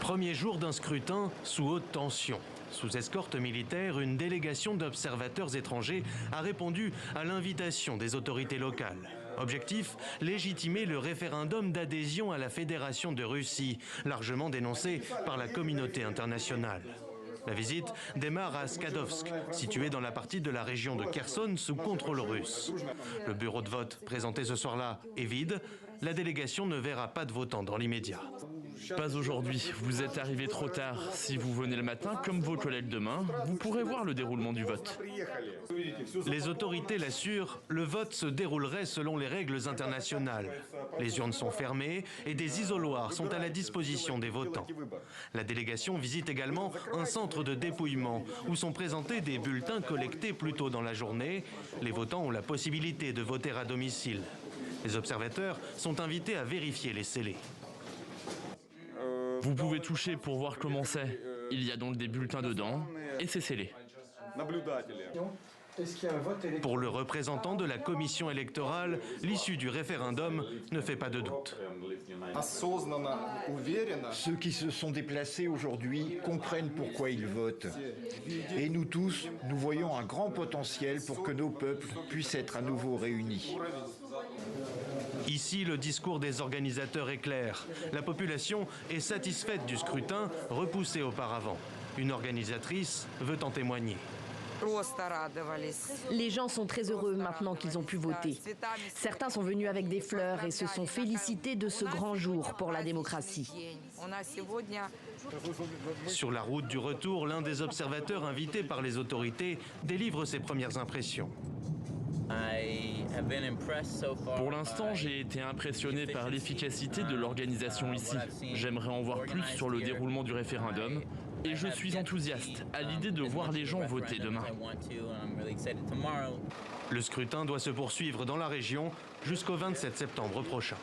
Premier jour d'un scrutin sous haute tension. Sous escorte militaire, une délégation d'observateurs étrangers a répondu à l'invitation des autorités locales. Objectif, légitimer le référendum d'adhésion à la Fédération de Russie, largement dénoncé par la communauté internationale. La visite démarre à Skadovsk, située dans la partie de la région de Kherson sous contrôle russe. Le bureau de vote présenté ce soir-là est vide. La délégation ne verra pas de votants dans l'immédiat. Pas aujourd'hui, vous êtes arrivé trop tard. Si vous venez le matin, comme vos collègues demain, vous pourrez voir le déroulement du vote. Les autorités l'assurent, le vote se déroulerait selon les règles internationales. Les urnes sont fermées et des isoloirs sont à la disposition des votants. La délégation visite également un centre de dépouillement où sont présentés des bulletins collectés plus tôt dans la journée. Les votants ont la possibilité de voter à domicile. Les observateurs sont invités à vérifier les scellés. Vous pouvez toucher pour voir comment c'est. Il y a donc des bulletins dedans et c'est scellé. Pour le représentant de la commission électorale, l'issue du référendum ne fait pas de doute. Ceux qui se sont déplacés aujourd'hui comprennent pourquoi ils votent. Et nous tous, nous voyons un grand potentiel pour que nos peuples puissent être à nouveau réunis. Ici, le discours des organisateurs est clair. La population est satisfaite du scrutin, repoussé auparavant. Une organisatrice veut en témoigner. Les gens sont très heureux maintenant qu'ils ont pu voter. Certains sont venus avec des fleurs et se sont félicités de ce grand jour pour la démocratie. Sur la route du retour, l'un des observateurs invités par les autorités délivre ses premières impressions. Pour l'instant, j'ai été impressionné par l'efficacité de l'organisation ici. J'aimerais en voir plus sur le déroulement du référendum et je suis enthousiaste à l'idée de voir les gens voter demain. Le scrutin doit se poursuivre dans la région jusqu'au 27 septembre prochain.